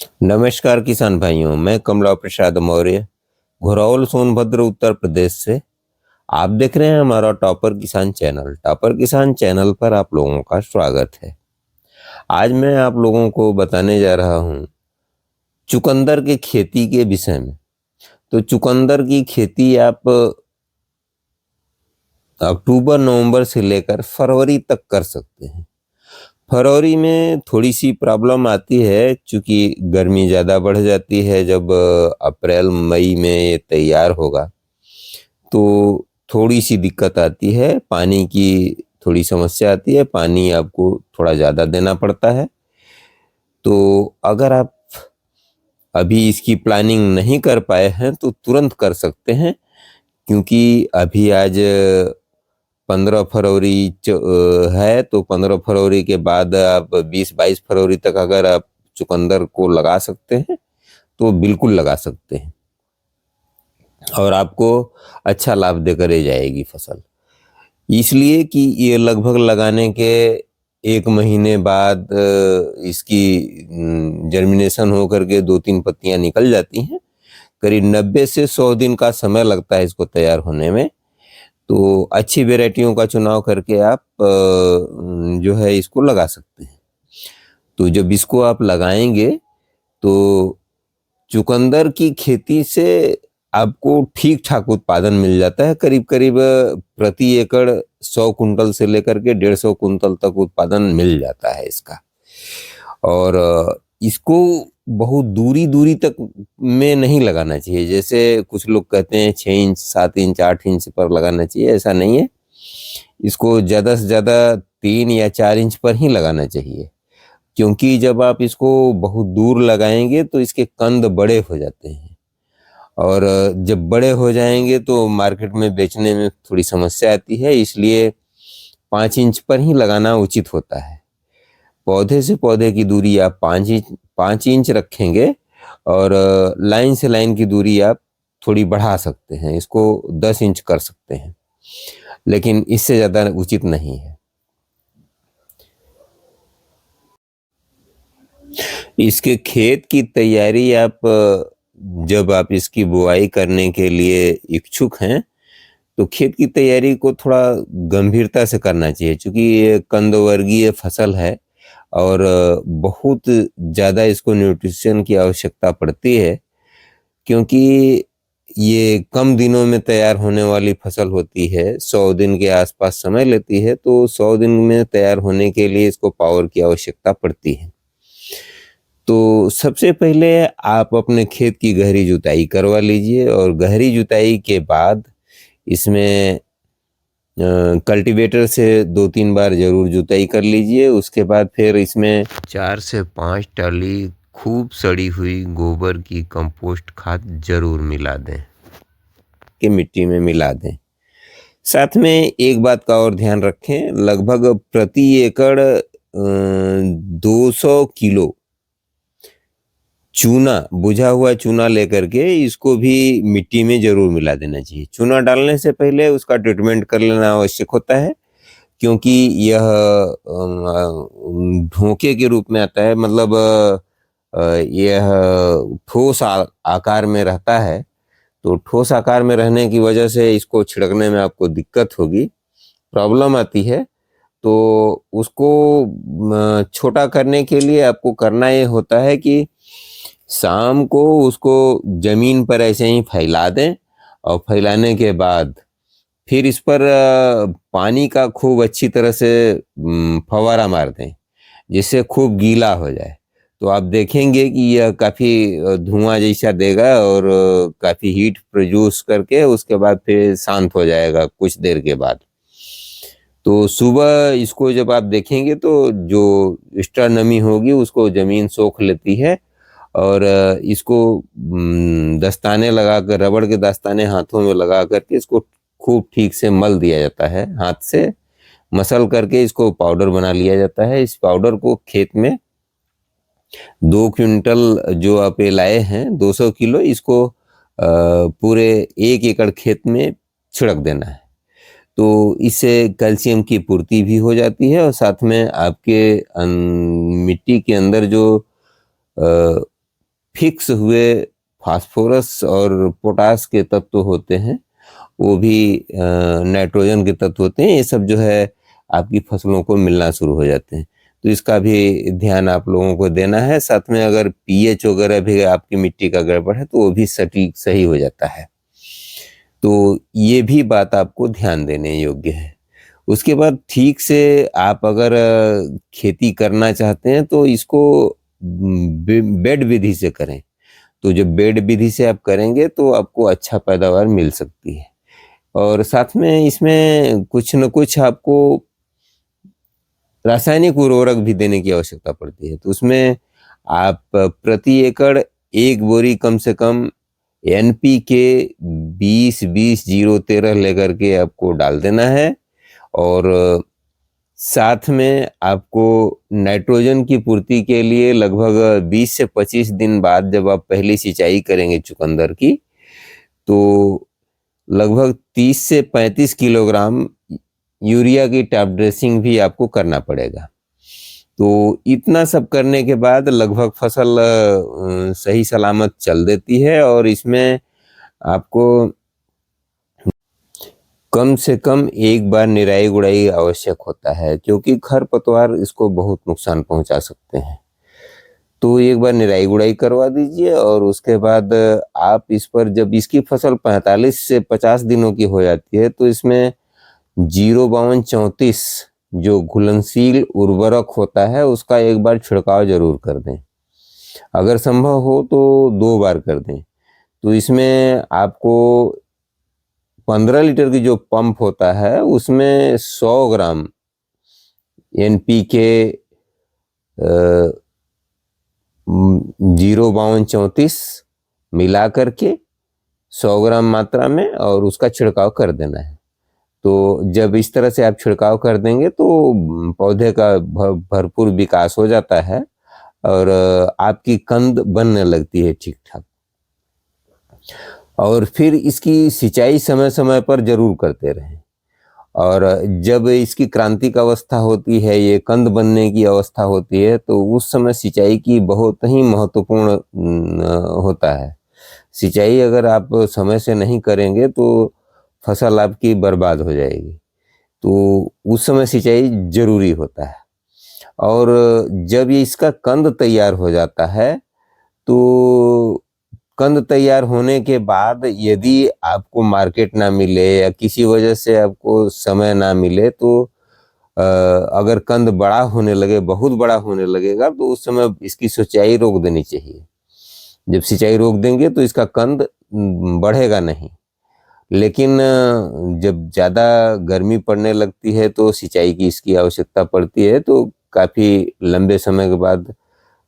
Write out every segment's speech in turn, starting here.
नमस्कार किसान भाइयों, मैं कमला प्रसाद मौर्य, घोरौल सोनभद्र उत्तर प्रदेश से। आप देख रहे हैं हमारा टॉपर किसान चैनल। टॉपर किसान चैनल पर आप लोगों का स्वागत है। आज मैं आप लोगों को बताने जा रहा हूं चुकंदर की खेती के विषय में। तो चुकंदर की खेती आप अक्टूबर नवंबर से लेकर फरवरी तक कर सकते हैं। फरवरी में थोड़ी सी प्रॉब्लम आती है, क्योंकि गर्मी ज़्यादा बढ़ जाती है। जब अप्रैल मई में ये तैयार होगा तो थोड़ी सी दिक्कत आती है, पानी की थोड़ी समस्या आती है, पानी आपको थोड़ा ज़्यादा देना पड़ता है। तो अगर आप अभी इसकी प्लानिंग नहीं कर पाए हैं तो तुरंत कर सकते हैं, क्योंकि अभी आज 15 फरवरी है, तो 15 फरवरी के बाद आप 20-22 फरवरी तक अगर आप चुकंदर को लगा सकते हैं तो बिल्कुल लगा सकते हैं, और आपको अच्छा लाभ देकर ही जाएगी फसल। इसलिए कि ये लगभग लगाने के 1 महीने बाद इसकी जर्मिनेशन होकर के 2-3 पत्तियां निकल जाती हैं। करीब 90 से 100 दिन का समय लगता है इसको तैयार होने में। तो अच्छी वेराइटियों का चुनाव करके आप जो है इसको लगा सकते हैं। तो जब इसको आप लगाएंगे तो चुकंदर की खेती से आपको ठीक ठाक उत्पादन मिल जाता है। करीब करीब प्रति एकड़ 100 कुंटल से लेकर के 150 कुंटल तक उत्पादन मिल जाता है इसका। और इसको बहुत दूरी दूरी तक में नहीं लगाना चाहिए। जैसे कुछ लोग कहते हैं 6 इंच 7 इंच 8 इंच पर लगाना चाहिए, ऐसा नहीं है। इसको ज़्यादा से ज़्यादा 3 या 4 इंच पर ही लगाना चाहिए, क्योंकि जब आप इसको बहुत दूर लगाएंगे तो इसके कंद बड़े हो जाते हैं, और जब बड़े हो जाएंगे तो मार्केट में बेचने में थोड़ी समस्या आती है। इसलिए 5 इंच पर ही लगाना उचित होता है। पौधे से पौधे की दूरी आप 5 इंच रखेंगे, और लाइन से लाइन की दूरी आप थोड़ी बढ़ा सकते हैं, इसको 10 इंच कर सकते हैं, लेकिन इससे ज़्यादा उचित नहीं है। इसके खेत की तैयारी आप जब आप इसकी बुआई करने के लिए इच्छुक हैं तो खेत की तैयारी को थोड़ा गंभीरता से करना चाहिए, क्योंकि ये कंदवर्गीय फसल है और बहुत ज़्यादा इसको न्यूट्रिशन की आवश्यकता पड़ती है, क्योंकि ये कम दिनों में तैयार होने वाली फसल होती है। 100 दिन के आसपास समय लेती है, तो 100 दिन में तैयार होने के लिए इसको पावर की आवश्यकता पड़ती है। तो सबसे पहले आप अपने खेत की गहरी जुताई करवा लीजिए, और गहरी जुताई के बाद इसमें कल्टीवेटर से 2-3 बार जरूर जुताई कर लीजिए। उसके बाद फिर इसमें 4 से 5 टाली खूब सड़ी हुई गोबर की कंपोस्ट खाद जरूर मिला दें, कि मिट्टी में मिला दें। साथ में एक बात का और ध्यान रखें, लगभग प्रति एकड़ 200 किलो चूना, बुझा हुआ चूना लेकर के इसको भी मिट्टी में जरूर मिला देना चाहिए। चूना डालने से पहले उसका ट्रीटमेंट कर लेना आवश्यक होता है, क्योंकि यह ढोके के रूप में आता है। मतलब यह ठोस आकार में रहता है, तो ठोस आकार में रहने की वजह से इसको छिड़कने में आपको दिक्कत होगी, प्रॉब्लम आती है। तो उसको छोटा करने के लिए आपको करना ये होता है कि शाम को उसको जमीन पर ऐसे ही फैला दें, और फैलाने के बाद फिर इस पर पानी का खूब अच्छी तरह से फवारा मार दें, जिससे खूब गीला हो जाए। तो आप देखेंगे कि यह काफ़ी धुआं जैसा देगा, और काफ़ी हीट प्रोड्यूस करके उसके बाद फिर शांत हो जाएगा कुछ देर के बाद। तो सुबह इसको जब आप देखेंगे तो जो एक्स्ट्रा नमी होगी उसको ज़मीन सोख लेती है, और इसको दस्ताने लगाकर, रबड़ के दस्ताने हाथों में लगा करके इसको खूब ठीक से मल दिया जाता है। हाथ से मसल करके इसको पाउडर बना लिया जाता है। इस पाउडर को खेत में 2 क्विंटल जो आप ये लाए हैं, 200 किलो, इसको पूरे 1 एकड़ खेत में छिड़क देना है। तो इससे कैल्शियम की पूर्ति भी हो जाती है, और साथ में आपके मिट्टी के अंदर जो फिक्स हुए फास्फोरस और पोटास के तत्व होते हैं, वो भी नाइट्रोजन के तत्व होते हैं, ये सब जो है आपकी फसलों को मिलना शुरू हो जाते हैं। तो इसका भी ध्यान आप लोगों को देना है। साथ में अगर पीएच वगैरह भी आपकी मिट्टी का गड़बड़ है तो वो भी सटीक सही हो जाता है। तो ये भी बात आपको ध्यान देने योग्य है। उसके बाद ठीक से आप अगर खेती करना चाहते हैं तो इसको बेड विधि से करें। तो जब बेड विधि से आप करेंगे तो आपको अच्छा पैदावार मिल सकती है। और साथ में इसमें कुछ न कुछ आपको रासायनिक उर्वरक भी देने की आवश्यकता पड़ती है। तो उसमें आप प्रति एकड़ 1 बोरी कम से कम NPK 20-20-0-13 लेकर के आपको डाल देना है। और साथ में आपको नाइट्रोजन की पूर्ति के लिए लगभग 20 से 25 दिन बाद जब आप पहली सिंचाई करेंगे चुकंदर की, तो लगभग 30 से 35 किलोग्राम यूरिया की टॉप ड्रेसिंग भी आपको करना पड़ेगा। तो इतना सब करने के बाद लगभग फसल सही सलामत चल देती है। और इसमें आपको कम से कम एक बार निराई गुड़ाई आवश्यक होता है, क्योंकि खरपतवार इसको बहुत नुकसान पहुंचा सकते हैं। तो एक बार निराई गुड़ाई करवा दीजिए और उसके बाद आप इस पर जब इसकी फसल 45 से 50 दिनों की हो जाती है तो इसमें 05234 जो घुलनशील उर्वरक होता है उसका एक बार छिड़काव जरूर कर दें। अगर संभव हो तो 2 बार कर दें। तो इसमें आपको 15 लीटर की जो पंप होता है उसमें 100 ग्राम NPK 05234 मिला करके 100 ग्राम मात्रा में और उसका छिड़काव कर देना है। तो जब इस तरह से आप छिड़काव कर देंगे तो पौधे का भरपूर विकास हो जाता है और आपकी कंद बनने लगती है ठीक ठाक। और फिर इसकी सिंचाई समय समय पर जरूर करते रहें। और जब इसकी क्रांतिक अवस्था होती है, ये कंद बनने की अवस्था होती है, तो उस समय सिंचाई की बहुत ही महत्वपूर्ण होता है। सिंचाई अगर आप समय से नहीं करेंगे तो फसल आपकी बर्बाद हो जाएगी। तो उस समय सिंचाई जरूरी होता है। और जब ये इसका कंद तैयार हो जाता है तो कंद तैयार होने के बाद यदि आपको मार्केट ना मिले या किसी वजह से आपको समय ना मिले तो अगर कंद बड़ा होने लगे, बहुत बड़ा होने लगेगा, तो उस समय इसकी सिंचाई रोक देनी चाहिए। जब सिंचाई रोक देंगे तो इसका कंद बढ़ेगा नहीं। लेकिन जब ज़्यादा गर्मी पड़ने लगती है तो सिंचाई की इसकी आवश्यकता पड़ती है। तो काफ़ी लंबे समय के बाद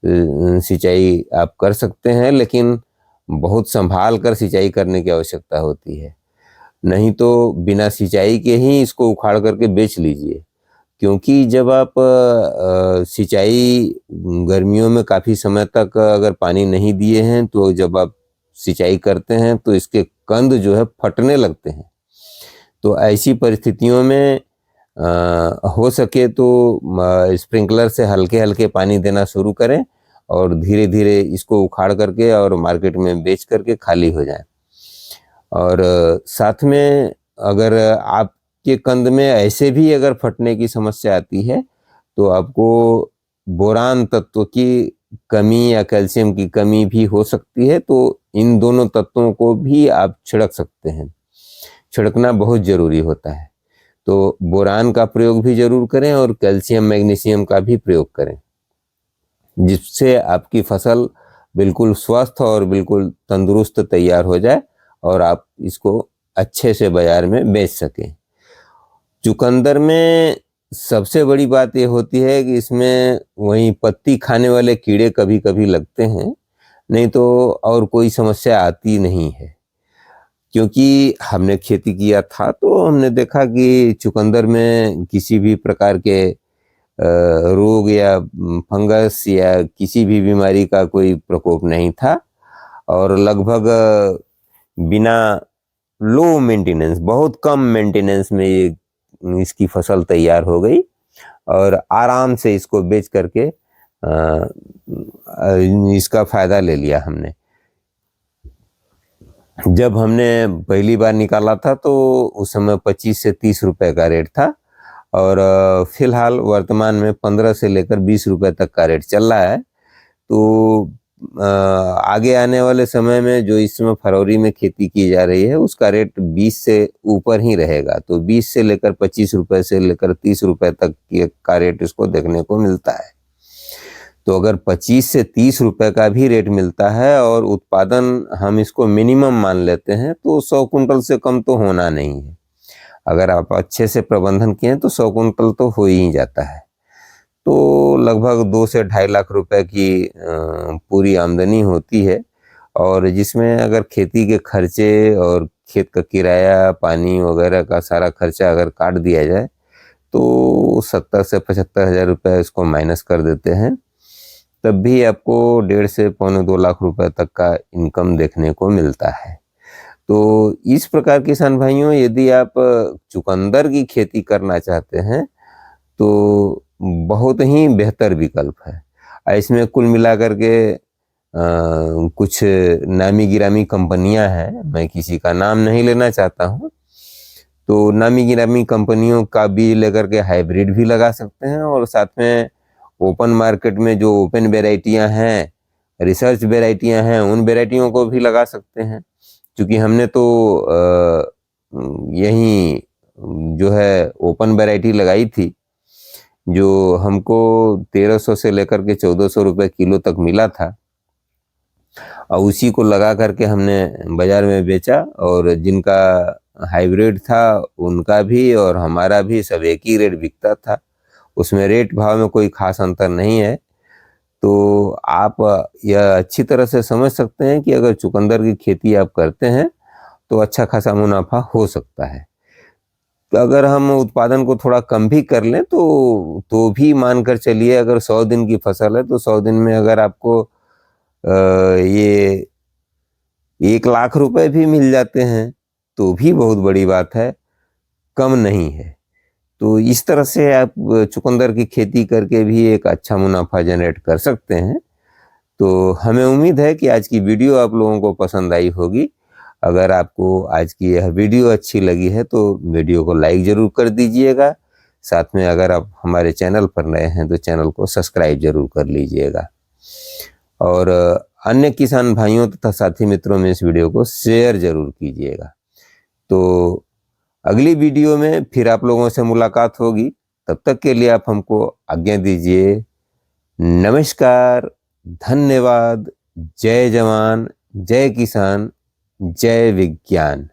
सिंचाई आप कर सकते हैं, लेकिन बहुत संभाल कर सिंचाई करने की आवश्यकता होती है। नहीं तो बिना सिंचाई के ही इसको उखाड़ करके बेच लीजिए। क्योंकि जब आप सिंचाई गर्मियों में काफ़ी समय तक अगर पानी नहीं दिए हैं तो जब आप सिंचाई करते हैं तो इसके कंद जो है फटने लगते हैं। तो ऐसी परिस्थितियों में हो सके तो स्प्रिंकलर से हल्के हल्के पानी देना शुरू करें और धीरे धीरे इसको उखाड़ करके और मार्केट में बेच करके खाली हो जाए। और साथ में अगर आपके कंद में ऐसे भी अगर फटने की समस्या आती है तो आपको बोरान तत्व की कमी या कैल्शियम की कमी भी हो सकती है। तो इन दोनों तत्वों को भी आप छिड़क सकते हैं। छिड़कना बहुत जरूरी होता है। तो बोरान का प्रयोग भी जरूर करें और कैल्शियम मैग्नीशियम का भी प्रयोग करें, जिससे आपकी फसल बिल्कुल स्वस्थ और बिल्कुल तंदुरुस्त तैयार हो जाए और आप इसको अच्छे से बाजार में बेच सकें। चुकंदर में सबसे बड़ी बात ये होती है कि इसमें वहीं पत्ती खाने वाले कीड़े कभी कभी लगते हैं, नहीं तो और कोई समस्या आती नहीं है। क्योंकि हमने खेती किया था तो हमने देखा कि चुकंदर में किसी भी प्रकार के रोग या फंगस या किसी भी बीमारी का कोई प्रकोप नहीं था। और लगभग बिना लो मेंटेनेंस, बहुत कम मेंटेनेंस में ये इसकी फसल तैयार हो गई और आराम से इसको बेच करके इसका फायदा ले लिया हमने। जब हमने पहली बार निकाला था तो उस समय 25 से 30 रुपए का रेट था, और फिलहाल वर्तमान में 15 से लेकर 20 रुपए तक का रेट चल रहा है। तो आगे आने वाले समय में जो इस समय फरवरी में खेती की जा रही है उसका रेट 20 से ऊपर ही रहेगा। तो 20 से लेकर 25 रुपए से लेकर 30 रुपए तक का रेट इसको देखने को मिलता है। तो अगर 25 से 30 रुपए का भी रेट मिलता है और उत्पादन हम इसको मिनिमम मान लेते हैं तो 100 कुंटल से कम तो होना नहीं है। अगर आप अच्छे से प्रबंधन किए तो 100 कुंटल तो हो ही जाता है। तो लगभग 2 से 2.5 लाख रुपए की पूरी आमदनी होती है, और जिसमें अगर खेती के खर्चे और खेत का किराया, पानी वगैरह का सारा खर्चा अगर काट दिया जाए तो 70 से 75 हज़ार रुपये इसको माइनस कर देते हैं, तब भी आपको 1.5 से पौने 2 लाख रुपए तक का इनकम देखने को मिलता है। तो इस प्रकार किसान भाइयों, यदि आप चुकंदर की खेती करना चाहते हैं तो बहुत ही बेहतर विकल्प है। इसमें कुल मिलाकर के कुछ नामी गिरामी कंपनियां हैं, मैं किसी का नाम नहीं लेना चाहता हूं। तो नामी गिरामी कंपनियों का बीज लेकर के हाइब्रिड भी लगा सकते हैं, और साथ में ओपन मार्केट में जो ओपन वेराइटियां हैं, रिसर्च वेराइटियां हैं, उन वेराइटियों को भी लगा सकते हैं। क्योंकि हमने तो यही जो है ओपन वैरायटी लगाई थी, जो हमको 1300 से लेकर के 1400 रुपये किलो तक मिला था, और उसी को लगा करके हमने बाजार में बेचा। और जिनका हाइब्रिड था उनका भी और हमारा भी सब एक ही रेट बिकता था, उसमें रेट भाव में कोई खास अंतर नहीं है। तो आप यह अच्छी तरह से समझ सकते हैं कि अगर चुकंदर की खेती आप करते हैं तो अच्छा खासा मुनाफा हो सकता है। तो अगर हम उत्पादन को थोड़ा कम भी कर लें तो भी मानकर चलिए, अगर 100 दिन की फसल है तो 100 दिन में अगर आपको ये 1 लाख रुपए भी मिल जाते हैं तो भी बहुत बड़ी बात है, कम नहीं है। तो इस तरह से आप चुकंदर की खेती करके भी एक अच्छा मुनाफा जनरेट कर सकते हैं। तो हमें उम्मीद है कि आज की वीडियो आप लोगों को पसंद आई होगी। अगर आपको आज की यह वीडियो अच्छी लगी है तो वीडियो को लाइक ज़रूर कर दीजिएगा। साथ में अगर आप हमारे चैनल पर नए हैं तो चैनल को सब्सक्राइब ज़रूर कर लीजिएगा, और अन्य किसान भाइयों तथा साथी मित्रों में इस वीडियो को शेयर ज़रूर कीजिएगा। तो अगली वीडियो में फिर आप लोगों से मुलाकात होगी। तब तक के लिए आप हमको आज्ञा दीजिए। नमस्कार, धन्यवाद। जय जवान, जय किसान, जय विज्ञान।